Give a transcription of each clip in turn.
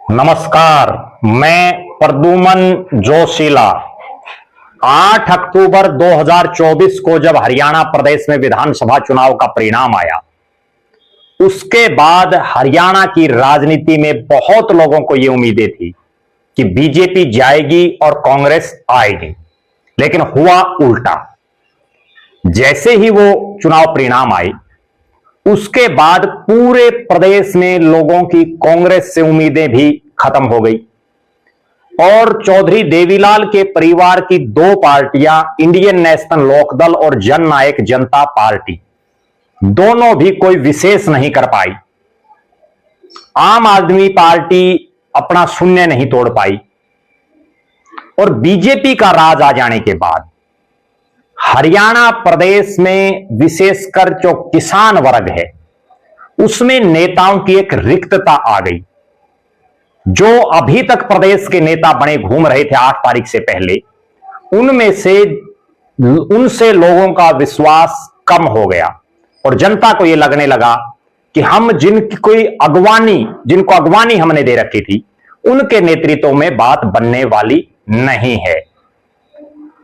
नमस्कार, मैं प्रद्युमन जोशीला। 8 अक्टूबर 2024 को जब हरियाणा प्रदेश में विधानसभा चुनाव का परिणाम आया, उसके बाद हरियाणा की राजनीति में बहुत लोगों को यह उम्मीदें थी कि बीजेपी जाएगी और कांग्रेस आएगी, लेकिन हुआ उल्टा। जैसे ही वो चुनाव परिणाम आए, उसके बाद पूरे प्रदेश में लोगों की कांग्रेस से उम्मीदें भी खत्म हो गई और चौधरी देवीलाल के परिवार की दो पार्टियां, इंडियन नेशनल लोकदल और जननायक जनता पार्टी, दोनों भी कोई विशेष नहीं कर पाई। आम आदमी पार्टी अपना शून्य नहीं तोड़ पाई और बीजेपी का राज आ जाने के बाद हरियाणा प्रदेश में विशेषकर जो किसान वर्ग है, उसमें नेताओं की एक रिक्तता आ गई। जो अभी तक प्रदेश के नेता बने घूम रहे थे 8 तारीख से पहले, उनसे लोगों का विश्वास कम हो गया और जनता को यह लगने लगा कि हम जिनको अगवानी हमने दे रखी थी, उनके नेतृत्व में बात बनने वाली नहीं है।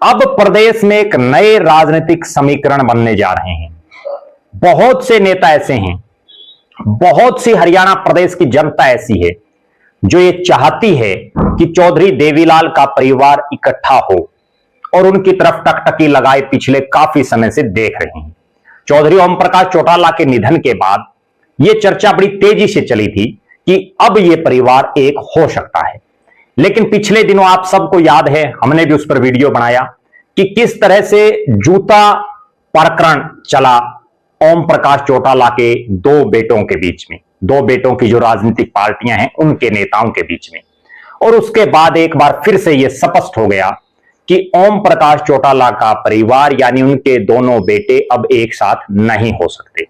अब प्रदेश में एक नए राजनीतिक समीकरण बनने जा रहे हैं। बहुत से नेता ऐसे हैं, बहुत सी हरियाणा प्रदेश की जनता ऐसी है जो ये चाहती है कि चौधरी देवीलाल का परिवार इकट्ठा हो और उनकी तरफ टकटकी लगाए पिछले काफी समय से देख रहे हैं। चौधरी ओम प्रकाश चौटाला के निधन के बाद यह चर्चा बड़ी तेजी से चली थी कि अब यह परिवार एक हो सकता है, लेकिन पिछले दिनों आप सबको याद है, हमने भी उस पर वीडियो बनाया कि किस तरह से जूता प्रकरण चला ओम प्रकाश चौटाला के दो बेटों के बीच में, दो बेटों की जो राजनीतिक पार्टियां हैं उनके नेताओं के बीच में। और उसके बाद एक बार फिर से यह स्पष्ट हो गया कि ओम प्रकाश चौटाला का परिवार यानी उनके दोनों बेटे अब एक साथ नहीं हो सकते।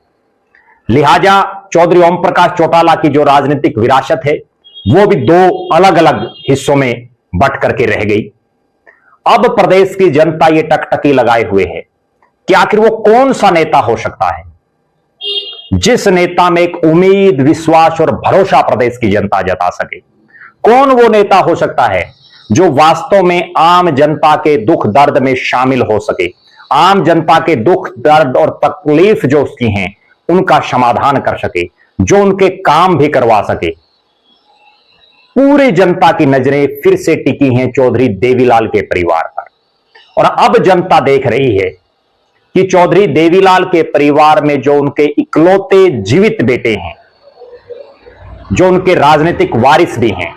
लिहाजा चौधरी ओम प्रकाश चौटाला की जो राजनीतिक विरासत है, वो भी दो अलग अलग हिस्सों में बंट करके रह गई। अब प्रदेश की जनता ये टकटकी लगाए हुए है कि आखिर वो कौन सा नेता हो सकता है जिस नेता में एक उम्मीद, विश्वास और भरोसा प्रदेश की जनता जता सके। कौन वो नेता हो सकता है जो वास्तव में आम जनता के दुख दर्द में शामिल हो सके, आम जनता के दुख दर्द और तकलीफ जो उसकी हैं उनका समाधान कर सके, जो उनके काम भी करवा सके। पूरी जनता की नजरें फिर से टिकी हैं चौधरी देवीलाल के परिवार पर और अब जनता देख रही है कि चौधरी देवीलाल के परिवार में जो उनके इकलौते जीवित बेटे हैं, जो उनके राजनीतिक वारिस भी हैं,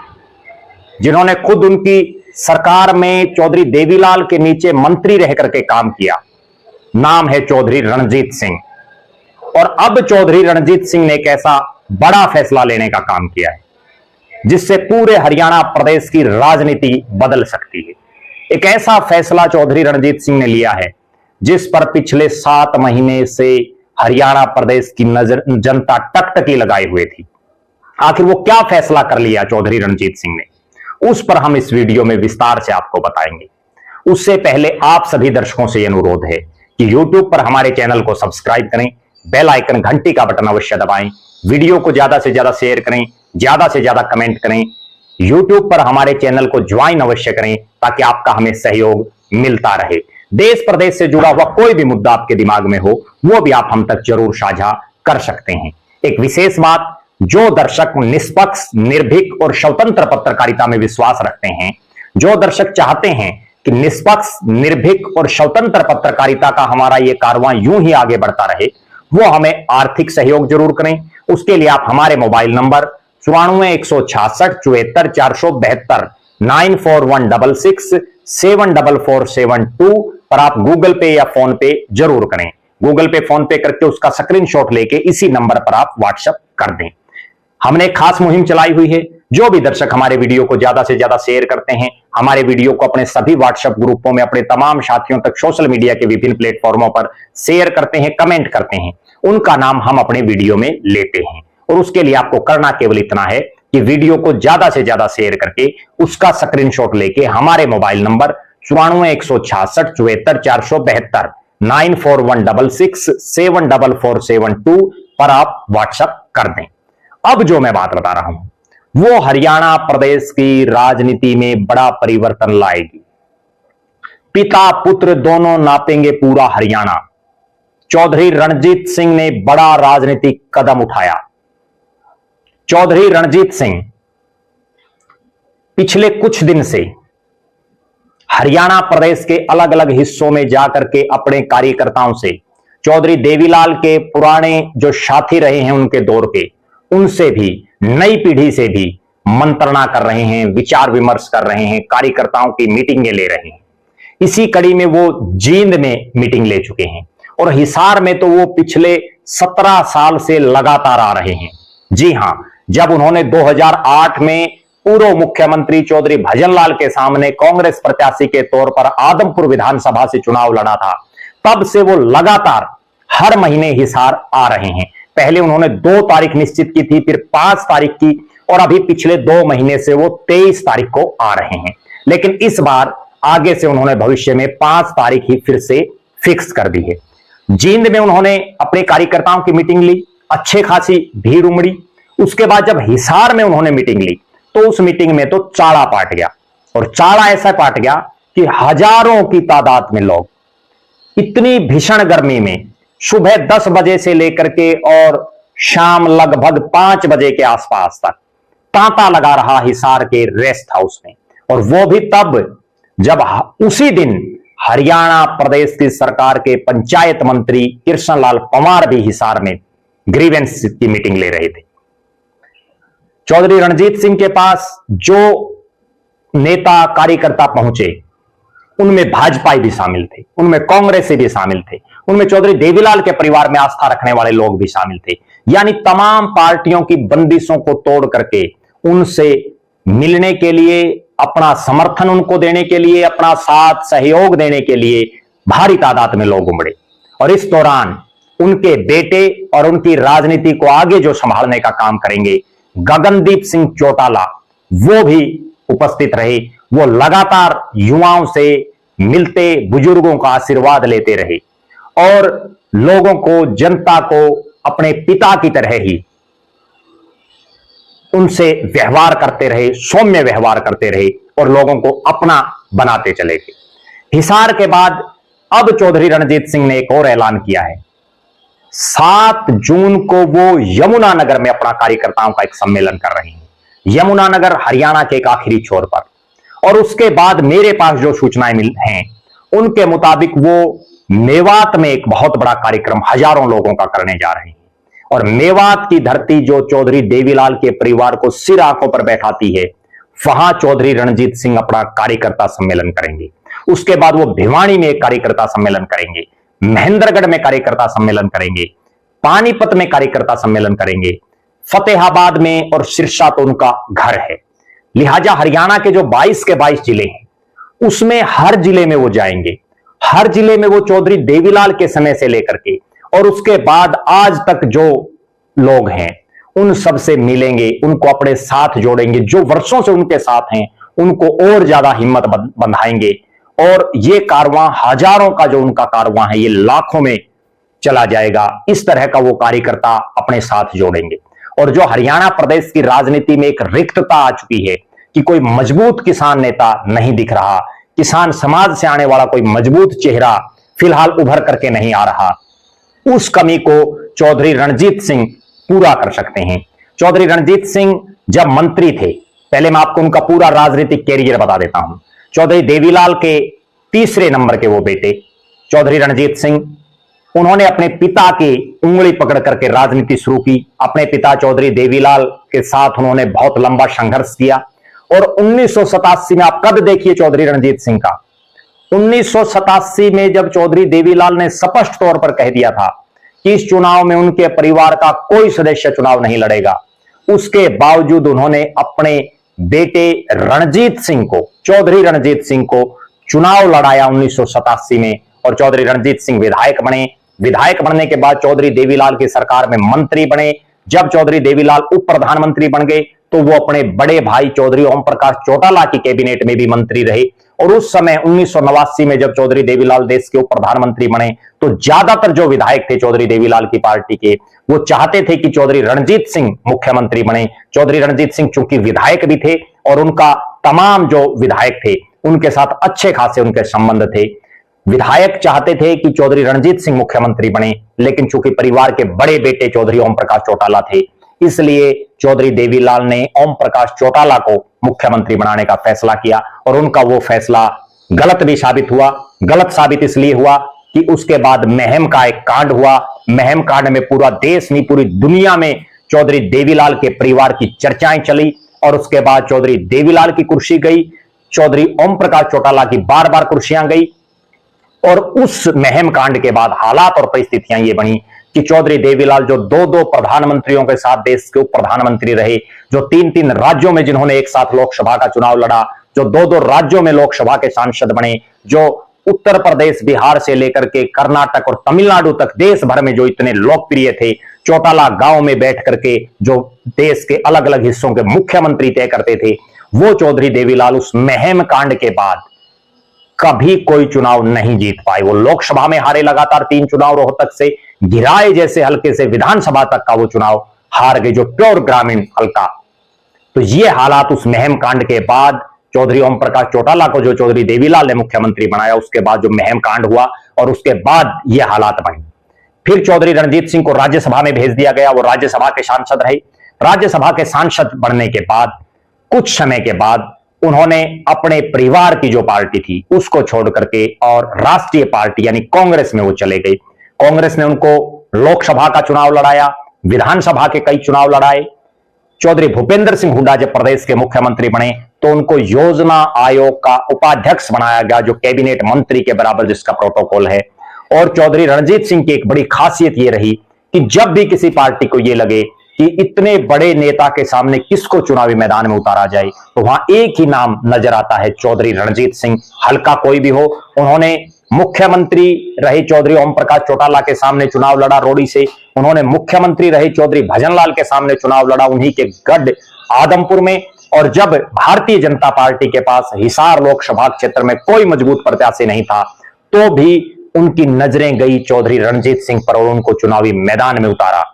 जिन्होंने खुद उनकी सरकार में चौधरी देवीलाल के नीचे मंत्री रह करके काम किया, नाम है चौधरी रणजीत सिंह। और अब चौधरी रणजीत सिंह ने एक ऐसा बड़ा फैसला लेने का काम किया है जिससे पूरे हरियाणा प्रदेश की राजनीति बदल सकती है। एक ऐसा फैसला चौधरी रणजीत सिंह ने लिया है जिस पर पिछले 7 महीने से हरियाणा प्रदेश की नजर जनता टकटकी लगाए हुए थी। आखिर वो क्या फैसला कर लिया चौधरी रणजीत सिंह ने, उस पर हम इस वीडियो में विस्तार से आपको बताएंगे। उससे पहले आप सभी दर्शकों से यह अनुरोध है कि YouTube पर हमारे चैनल को सब्सक्राइब करें, बेल आइकन घंटी का बटन अवश्य दबाएं, वीडियो को ज्यादा से ज्यादा शेयर करें, ज्यादा से ज्यादा कमेंट करें, YouTube पर हमारे चैनल को ज्वाइन अवश्य करें ताकि आपका हमें सहयोग मिलता रहे। देश प्रदेश से जुड़ा हुआ कोई भी मुद्दा आपके दिमाग में हो, वो भी आप हम तक जरूर साझा कर सकते हैं। एक विशेष बात, जो दर्शक निष्पक्ष, निर्भीक और स्वतंत्र पत्रकारिता में विश्वास रखते हैं, जो दर्शक चाहते हैं कि निष्पक्ष, निर्भीक और स्वतंत्र पत्रकारिता का हमारा ये कारवां यूं ही आगे बढ़ता रहे, वो हमें आर्थिक सहयोग जरूर करें। उसके लिए आप हमारे मोबाइल नंबर 9416674472 9416674472 पर आप गूगल पे या फोन पे जरूर करें। गूगल पे, फोन पे करके उसका स्क्रीनशॉट लेके इसी नंबर पर आप व्हाट्सएप कर दें। हमने खास मुहिम चलाई हुई है। जो भी दर्शक हमारे वीडियो को ज्यादा से ज्यादा शेयर करते हैं, हमारे वीडियो को अपने सभी व्हाट्सएप ग्रुपों में अपने तमाम साथियों तक सोशल मीडिया के विभिन्न प्लेटफॉर्मों पर शेयर करते हैं, कमेंट करते हैं, उनका नाम हम अपने वीडियो में लेते हैं। और उसके लिए आपको करना केवल इतना है कि वीडियो को ज्यादा से ज्यादा शेयर करके उसका स्क्रीनशॉट लेके हमारे मोबाइल नंबर 9416674472 9416674472 पर आप व्हाट्सएप कर दें। अब जो मैं बात बता रहा हूं वो हरियाणा प्रदेश की राजनीति में बड़ा परिवर्तन लाएगी। पिता पुत्र दोनों नापेंगे पूरा हरियाणा। चौधरी रणजीत सिंह ने बड़ा राजनीतिक कदम उठाया। चौधरी रणजीत सिंह पिछले कुछ दिन से हरियाणा प्रदेश के अलग अलग हिस्सों में जाकर के अपने कार्यकर्ताओं से, चौधरी देवीलाल के पुराने जो साथी रहे हैं उनके दौर के, उनसे भी, नई पीढ़ी से भी मंत्रणा कर रहे हैं, विचार विमर्श कर रहे हैं, कार्यकर्ताओं की मीटिंगें ले रहे हैं। इसी कड़ी में वो जींद में मीटिंग ले चुके हैं और हिसार में तो वो पिछले 17 साल से लगातार आ रहे हैं। जी हां, जब उन्होंने 2008 में पूर्व मुख्यमंत्री चौधरी भजनलाल के सामने कांग्रेस प्रत्याशी के तौर पर आदमपुर विधानसभा से चुनाव लड़ा था, तब से वो लगातार हर महीने हिसार आ रहे हैं। पहले उन्होंने 2 तारीख निश्चित की थी, फिर 5 तारीख की, और अभी पिछले 2 महीने से वो 23 तारीख को आ रहे हैं। लेकिन इस बार आगे से उन्होंने भविष्य में 5 तारीख ही फिर से फिक्स कर दी है। जींद में उन्होंने अपने कार्यकर्ताओं की मीटिंग ली, अच्छे खासी भीड़ उमड़ी। उसके बाद जब हिसार में उन्होंने मीटिंग ली तो उस मीटिंग में तो चाड़ा पाट गया, और चाड़ा ऐसा पाट गया कि हजारों की तादाद में लोग इतनी भीषण गर्मी में सुबह 10 बजे से लेकर के और शाम लगभग 5 बजे के आसपास तक तांता लगा रहा हिसार के रेस्ट हाउस में। और वो भी तब जब उसी दिन हरियाणा प्रदेश की सरकार के पंचायत मंत्री कृष्णलाल पंवार भी हिसार में ग्रीवेंस की मीटिंग ले रहे थे। चौधरी रणजीत सिंह के पास जो नेता कार्यकर्ता पहुंचे उनमें भाजपाई भी शामिल थे, उनमें कांग्रेसी भी शामिल थे, उनमें चौधरी देवीलाल के परिवार में आस्था रखने वाले लोग भी शामिल थे। यानी तमाम पार्टियों की बंदिशों को तोड़ करके उनसे मिलने के लिए, अपना समर्थन उनको देने के लिए, अपना साथ सहयोग देने के लिए भारी तादाद में लोग उमड़े। और इस दौरान उनके बेटे और उनकी राजनीति को आगे जो संभालने का काम करेंगे, गगनदीप सिंह चौटाला, वो भी उपस्थित रहे। वो लगातार युवाओं से मिलते, बुजुर्गों का आशीर्वाद लेते रहे और लोगों को, जनता को अपने पिता की तरह ही उनसे व्यवहार करते रहे, सौम्य व्यवहार करते रहे और लोगों को अपना बनाते चले गए। हिसार के बाद अब चौधरी रणजीत सिंह ने एक और ऐलान किया है। 7 जून को वो यमुनानगर में अपना कार्यकर्ताओं का एक सम्मेलन कर रहे हैं। यमुनानगर हरियाणा के एक आखिरी छोर पर। और उसके बाद मेरे पास जो सूचनाएं मिल हैं उनके मुताबिक वो मेवात में एक बहुत बड़ा कार्यक्रम हजारों लोगों का करने जा रहे हैं। और मेवात की धरती जो चौधरी देवीलाल के परिवार को सिर आंखों पर बैठाती है, वहां चौधरी रणजीत सिंह अपना कार्यकर्ता सम्मेलन करेंगे। उसके बाद वो भिवानी में एक कार्यकर्ता सम्मेलन करेंगे, महेंद्रगढ़ में कार्यकर्ता सम्मेलन करेंगे, पानीपत में कार्यकर्ता सम्मेलन करेंगे, फतेहाबाद में, और सिरसा तो उनका घर है। लिहाजा हरियाणा के जो 22 के 22 जिले हैं उसमें हर जिले में वो जाएंगे। हर जिले में वो चौधरी देवीलाल के समय से लेकर के और उसके बाद आज तक जो लोग हैं उन सब से मिलेंगे, उनको अपने साथ जोड़ेंगे। जो वर्षों से उनके साथ हैं उनको और ज्यादा हिम्मत बंधाएंगे। और ये कारवां, हजारों का जो उनका कारवां है, ये लाखों में चला जाएगा। इस तरह का वो कार्यकर्ता अपने साथ जोड़ेंगे। और जो हरियाणा प्रदेश की राजनीति में एक रिक्तता आ चुकी है कि कोई मजबूत किसान नेता नहीं दिख रहा, किसान समाज से आने वाला कोई मजबूत चेहरा फिलहाल उभर करके नहीं आ रहा, उस कमी को चौधरी रणजीत सिंह पूरा कर सकते हैं। चौधरी रणजीत सिंह जब मंत्री थे, पहले मैं आपको उनका पूरा राजनीतिक कैरियर बता देता हूं। चौधरी देवीलाल के तीसरे नंबर के वो बेटे चौधरी रणजीत सिंह, उन्होंने अपने पिता की उंगली पकड़ करके राजनीति शुरू की। अपने पिता चौधरी देवीलाल के साथ उन्होंने बहुत लंबा संघर्ष किया। और 1987 में आप कद देखिए चौधरी रणजीत सिंह का, 1987 में जब चौधरी देवीलाल ने स्पष्ट तौर पर कह दिया था कि इस चुनाव में उनके परिवार का कोई सदस्य चुनाव नहीं लड़ेगा, उसके बावजूद उन्होंने अपने बेटे रणजीत सिंह को, चौधरी रणजीत सिंह को चुनाव लड़ाया 1987 में। और चौधरी रणजीत सिंह विधायक बने। विधायक बनने के बाद चौधरी देवीलाल की सरकार में मंत्री बने। जब चौधरी देवीलाल उप प्रधानमंत्री बन गए तो वो अपने बड़े भाई चौधरी ओम प्रकाश चौटाला की कैबिनेट में भी मंत्री रहे। और उस समय 1989 में जब चौधरी देवीलाल देश के उप प्रधानमंत्री बने तो ज्यादातर जो विधायक थे चौधरी देवीलाल की पार्टी के, वो चाहते थे कि चौधरी रणजीत सिंह मुख्यमंत्री बने। चौधरी रणजीत सिंह चूंकि विधायक भी थे और उनका तमाम जो विधायक थे उनके साथ अच्छे खासे उनके संबंध थे। विधायक चाहते थे कि चौधरी रणजीत सिंह मुख्यमंत्री बने, लेकिन चूंकि परिवार के बड़े बेटे चौधरी ओम प्रकाश चौटाला थे, इसलिए चौधरी देवीलाल ने ओम प्रकाश चौटाला को मुख्यमंत्री बनाने का फैसला किया। और उनका वो फैसला गलत भी साबित हुआ। गलत साबित इसलिए हुआ कि उसके बाद महम का एक कांड हुआ। महम कांड में पूरा देश नहीं, पूरी दुनिया में चौधरी देवीलाल के परिवार की चर्चाएं चली और उसके बाद चौधरी देवीलाल की कुर्सी गई, चौधरी ओम प्रकाश चौटाला की बार बार कुर्सियां गई। और उस महम कांड के बाद हालात और परिस्थितियां ये बनी कि चौधरी देवीलाल जो दो दो प्रधानमंत्रियों के साथ देश के उप प्रधानमंत्री रहे, जो तीन तीन राज्यों में जिन्होंने एक साथ लोकसभा का चुनाव लड़ा, जो दो दो राज्यों में लोकसभा के सांसद बने, जो उत्तर प्रदेश बिहार से लेकर के कर्नाटक और तमिलनाडु तक देश भर में जो इतने लोकप्रिय थे, चौटाला गांव में बैठ करके जो देश के अलग अलग हिस्सों के मुख्यमंत्री तय करते थे, वो चौधरी देवीलाल उस महम कांड के बाद कभी कोई चुनाव नहीं जीत पाए। वो लोकसभा में हारे लगातार 3 चुनाव, रोहतक से गिराए जैसे हल्के से विधानसभा तक का वो चुनाव हार गए, जो प्योर ग्रामीण हल्का। तो ये हालात उस महम कांड के बाद चौधरी ओम प्रकाश चौटाला को जो चौधरी देवीलाल ने मुख्यमंत्री बनाया, उसके बाद जो महम कांड हुआ और उसके बाद ये हालात बने। फिर चौधरी रणजीत सिंह को राज्यसभा में भेज दिया गया। वो राज्यसभा के सांसद रहे। राज्यसभा के सांसद बनने के बाद कुछ समय के बाद उन्होंने अपने परिवार की जो पार्टी थी उसको छोड़ करके और राष्ट्रीय पार्टी यानी कांग्रेस में वो चले गए। कांग्रेस ने उनको लोकसभा का चुनाव लड़ाया, विधानसभा के कई चुनाव लड़ाए। चौधरी भूपेंद्र सिंह हुड्डा जब प्रदेश के मुख्यमंत्री बने तो उनको योजना आयोग का उपाध्यक्ष बनाया गया, जो कैबिनेट मंत्री के बराबर जिसका प्रोटोकॉल है। और चौधरी रणजीत सिंह की एक बड़ी खासियत यह रही कि जब भी किसी पार्टी को यह लगे कि इतने बड़े नेता के सामने किसको चुनावी मैदान में उतारा जाए, तो वहां एक ही नाम नजर आता है, चौधरी रणजीत सिंह। हल्का कोई भी हो, उन्होंने मुख्यमंत्री रहे चौधरी ओम प्रकाश चौटाला के सामने चुनाव लड़ा रोड़ी से, उन्होंने मुख्यमंत्री रहे चौधरी भजनलाल के सामने चुनाव लड़ा उन्हीं के गढ़ आदमपुर में। और जब भारतीय जनता पार्टी के पास हिसार लोकसभा क्षेत्र में कोई मजबूत प्रत्याशी नहीं था, तो भी उनकी नजरें गई चौधरी रणजीत सिंह पर और उनको चुनावी मैदान में उतारा।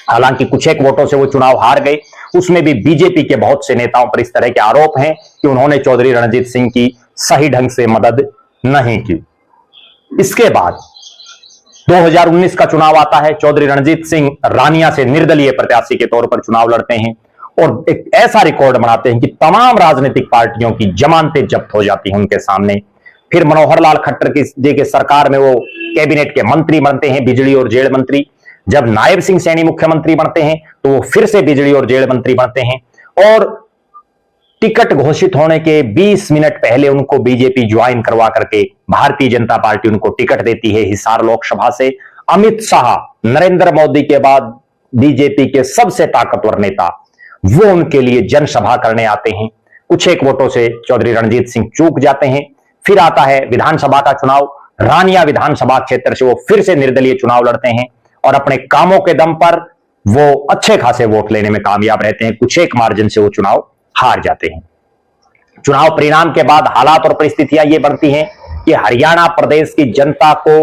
हालांकि कुछ एक वोटों से वो चुनाव हार गए। उसमें भी बीजेपी के बहुत से नेताओं पर इस तरह के आरोप हैं कि उन्होंने चौधरी रणजीत सिंह की सही ढंग से मदद नहीं की। इसके बाद 2019 का चुनाव आता है। चौधरी रणजीत सिंह रानिया से निर्दलीय प्रत्याशी के तौर पर चुनाव लड़ते हैं और एक ऐसा रिकॉर्ड बनाते हैं कि तमाम राजनीतिक पार्टियों की जमानतें जब्त हो जाती हैं उनके सामने। फिर मनोहर लाल खट्टर की सरकार में वो कैबिनेट के मंत्री बनते हैं, बिजली और जेल मंत्री। जब नायब सिंह सैनी मुख्यमंत्री बनते हैं तो वो फिर से बिजली और जेल मंत्री बनते हैं। और टिकट घोषित होने के 20 मिनट पहले उनको बीजेपी ज्वाइन करवा करके भारतीय जनता पार्टी उनको टिकट देती है हिसार लोकसभा से। अमित शाह, नरेंद्र मोदी के बाद बीजेपी के सबसे ताकतवर नेता, वो उनके लिए जनसभा करने आते हैं। कुछ एक वोटों से चौधरी रणजीत सिंह चूक जाते हैं। फिर आता है विधानसभा का चुनाव। रानिया विधानसभा क्षेत्र से वो फिर से निर्दलीय चुनाव लड़ते हैं और अपने कामों के दम पर वो अच्छे खासे वोट लेने में कामयाब रहते हैं। कुछ एक मार्जिन से वो चुनाव हार जाते हैं। चुनाव परिणाम के बाद हालात और परिस्थितियां ये बनती हैं कि हरियाणा प्रदेश की जनता को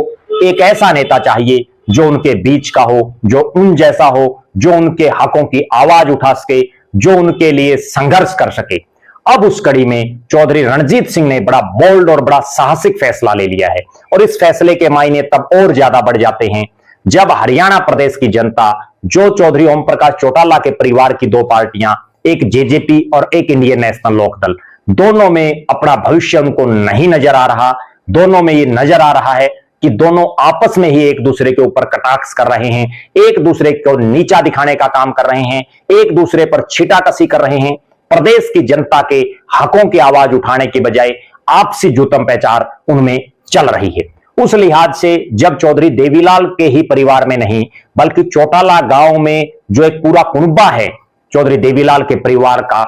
एक ऐसा नेता चाहिए जो उनके बीच का हो, जो उन जैसा हो, जो उनके हकों की आवाज उठा सके, जो उनके लिए संघर्ष कर सके। अब उस कड़ी में चौधरी रणजीत सिंह ने बड़ा बोल्ड और बड़ा साहसिक फैसला ले लिया है और इस फैसले के मायने तब और ज्यादा बढ़ जाते हैं जब हरियाणा प्रदेश की जनता, जो चौधरी ओम प्रकाश चौटाला के परिवार की 2 पार्टियां, एक जेजेपी और एक इंडियन नेशनल लोकदल, दोनों में अपना भविष्य उनको नहीं नजर आ रहा। दोनों में ये नजर आ रहा है कि दोनों आपस में ही एक दूसरे के ऊपर कटाक्ष कर रहे हैं, एक दूसरे को नीचा दिखाने का काम कर रहे हैं, एक दूसरे पर छीटाकसी कर रहे हैं। प्रदेश की जनता के हकों की आवाज उठाने की बजाय आपसी जुतम पैचार उनमें चल रही है। उस लिहाज से जब चौधरी देवीलाल के ही परिवार में नहीं बल्कि चौटाला गांव में जो एक पूरा कुनबा है चौधरी देवीलाल के परिवार का,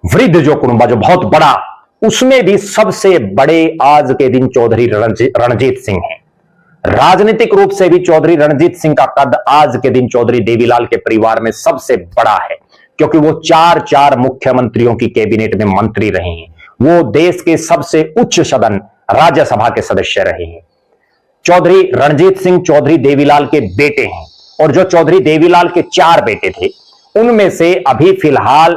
वृद्ध जो कुनबा, जो बहुत बड़ा, उसमें भी सबसे बड़े आज के दिन चौधरी रणजीत सिंह हैं। राजनीतिक रूप से भी चौधरी रणजीत सिंह का कद आज के दिन चौधरी देवीलाल के परिवार में सबसे बड़ा है, क्योंकि वो चार चार मुख्यमंत्रियों की कैबिनेट में मंत्री रहे हैं। वो देश के सबसे उच्च सदन राज्यसभा के सदस्य रहे हैं। चौधरी रणजीत सिंह चौधरी देवीलाल के बेटे हैं, और जो चौधरी देवीलाल के 4 बेटे थे, उनमें से अभी फिलहाल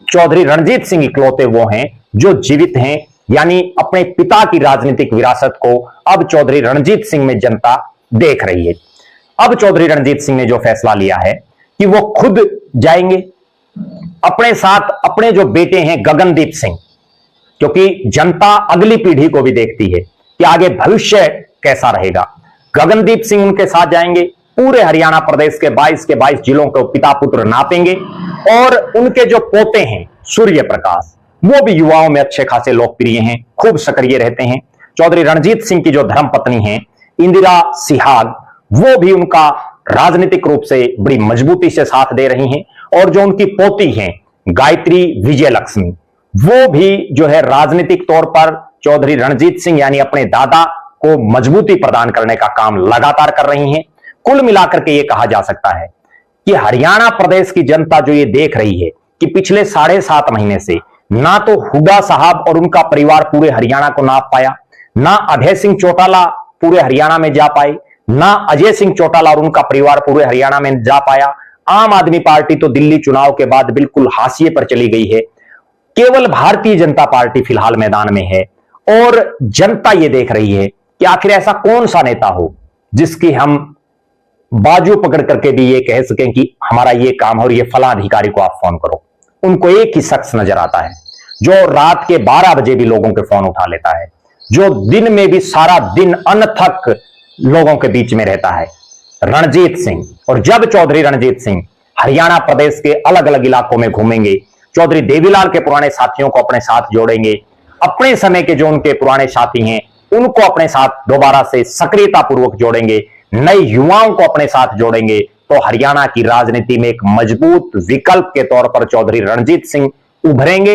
चौधरी रणजीत सिंह इकलौते वो हैं जो जीवित हैं, यानी अपने पिता की राजनीतिक विरासत को अब चौधरी रणजीत सिंह में जनता देख रही है। अब चौधरी रणजीत सिंह ने जो फैसला लिया है कि वो खुद जाएंगे, अपने साथ अपने जो बेटे हैं गगनदीप सिंह, क्योंकि जनता अगली पीढ़ी को भी देखती है कि आगे भविष्य कैसा रहेगा। गगनदीप सिंह उनके साथ जाएंगे, पूरे हरियाणा प्रदेश के 22 जिलों को पिता पुत्र नापेंगे, और उनके जो पोते हैं सूर्य प्रकाश, वो भी युवाओं में अच्छे खासे लोकप्रिय हैं, खूब सक्रिय रहते हैं। चौधरी रणजीत सिंह की जो धर्मपत्नी हैं इंदिरा सिहाग, वो भी उनका राजनीतिक रूप से बड़ी मजबूती से साथ दे रही हैं, और जो उनकी पोती हैं गायत्री विजयलक्ष्मी, वो भी जो है राजनीतिक तौर पर चौधरी रणजीत सिंह यानी अपने दादा को मजबूती प्रदान करने का काम लगातार कर रही हैं। कुल मिलाकर के ये कहा जा सकता है कि हरियाणा प्रदेश की जनता जो ये देख रही है कि पिछले 7.5 महीने से ना तो हुड्डा साहब और उनका परिवार पूरे हरियाणा को नाप पाया, ना अभय सिंह चौटाला पूरे हरियाणा में जा पाए, ना अजय सिंह चौटाला और उनका परिवार पूरे हरियाणा में जा पाया। आम आदमी पार्टी तो दिल्ली चुनाव के बाद बिल्कुल हाशिए पर चली गई है। केवल भारतीय जनता पार्टी फिलहाल मैदान में है, और जनता यह देख रही है कि आखिर ऐसा कौन सा नेता हो जिसकी हम बाजू पकड़ करके भी ये कह सकें कि हमारा ये काम है और ये फला अधिकारी को आप फोन करो। उनको एक ही शख्स नजर आता है जो रात के 12 बजे भी लोगों के फोन उठा लेता है, जो दिन में भी सारा दिन अनथक लोगों के बीच में रहता है, रणजीत सिंह। और जब चौधरी रणजीत सिंह हरियाणा प्रदेश के अलग अलग इलाकों में घूमेंगे, चौधरी देवीलाल के पुराने साथियों को अपने साथ जोड़ेंगे, अपने समय के जो उनके पुराने साथी हैं उनको अपने साथ दोबारा से सक्रियता पूर्वक जोड़ेंगे, नए युवाओं को अपने साथ जोड़ेंगे, तो हरियाणा की राजनीति में एक मजबूत विकल्प के तौर पर चौधरी रणजीत सिंह उभरेंगे।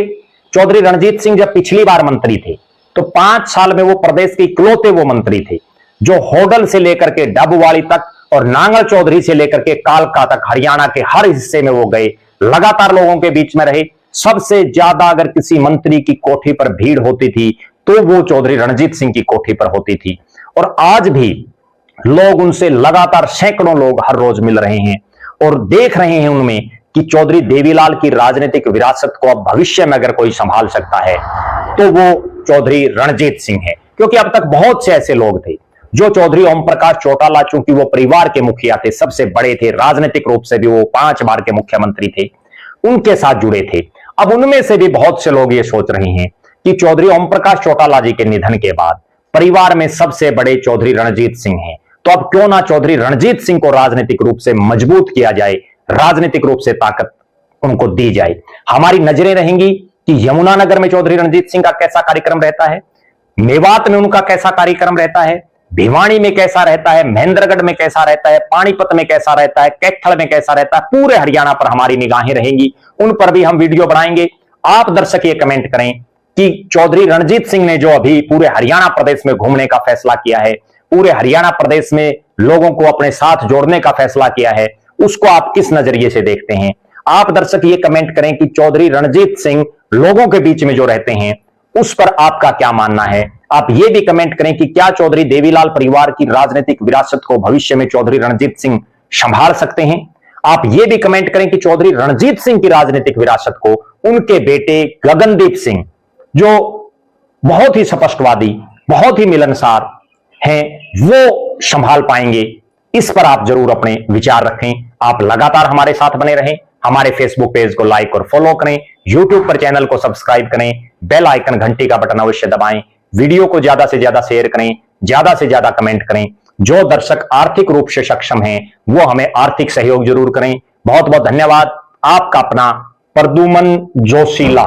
चौधरी रणजीत सिंह जब पिछली बार मंत्री थे तो 5 साल में वो प्रदेश के इकलौते वो मंत्री थे जो होडल से लेकर के डबवाली तक और नांगल चौधरी से लेकर के कालका तक हरियाणा के हर हिस्से में वो गए, लगातार लोगों के बीच में रहे। सबसे ज्यादा अगर किसी मंत्री की कोठी पर भीड़ होती थी तो वो चौधरी रणजीत सिंह की कोठी पर होती थी, और आज भी लोग उनसे लगातार सैकड़ों लोग हर रोज मिल रहे हैं और देख रहे हैं उनमें कि चौधरी देवीलाल की राजनीतिक विरासत को अब भविष्य में अगर कोई संभाल सकता है तो वो चौधरी रणजीत सिंह है। क्योंकि अब तक बहुत से ऐसे लोग थे जो चौधरी ओम प्रकाश चौटाला, चूंकि वो परिवार के मुखिया थे, सबसे बड़े थे, राजनीतिक रूप से भी वो 5 बार के मुख्यमंत्री थे, उनके साथ जुड़े थे। अब उनमें से भी बहुत से लोग ये सोच रहे हैं कि चौधरी ओम प्रकाश चौटाला जी के निधन के बाद परिवार में सबसे बड़े चौधरी रणजीत सिंह हैं, तो अब क्यों ना चौधरी रणजीत सिंह को राजनीतिक रूप से मजबूत किया जाए, राजनीतिक रूप से ताकत उनको दी जाए। हमारी नजरें रहेंगी कि यमुनानगर में चौधरी रणजीत सिंह का कैसा कार्यक्रम रहता है, मेवात में उनका कैसा कार्यक्रम रहता है, भिवानी में कैसा रहता है, महेंद्रगढ़ में कैसा रहता है, पानीपत में कैसा रहता है, कैथल में कैसा रहता है। पूरे हरियाणा पर हमारी निगाहें रहेंगी, उन पर भी हम वीडियो बनाएंगे। आप दर्शक ये कमेंट करें कि चौधरी रणजीत सिंह ने जो अभी पूरे हरियाणा प्रदेश में घूमने का फैसला किया है, पूरे हरियाणा प्रदेश में लोगों को अपने साथ जोड़ने का फैसला किया है, उसको आप किस नजरिए से देखते हैं। आप दर्शक ये कमेंट करें कि चौधरी रणजीत सिंह लोगों के बीच में जो रहते हैं उस पर आपका क्या मानना है। आप ये भी कमेंट करें कि क्या चौधरी देवीलाल परिवार की राजनीतिक विरासत को भविष्य में चौधरी रणजीत सिंह संभाल सकते हैं। आप ये भी कमेंट करें कि चौधरी रणजीत सिंह की राजनीतिक विरासत को उनके बेटे गगनदीप सिंह, जो बहुत ही स्पष्टवादी, बहुत ही मिलनसार हैं, वो संभाल पाएंगे। इस पर आप जरूर अपने विचार रखें। आप लगातार हमारे साथ बने रहें। हमारे फेसबुक पेज को लाइक और फॉलो करें, यूट्यूब पर चैनल को सब्सक्राइब करें, बेल आइकन घंटी का बटन अवश्य दबाएं, वीडियो को ज्यादा से ज्यादा शेयर करें, ज्यादा से ज्यादा कमेंट करें। जो दर्शक आर्थिक रूप से सक्षम हैं वो हमें आर्थिक सहयोग जरूर करें। बहुत बहुत धन्यवाद। आपका अपना प्रद्युमन जोशीला।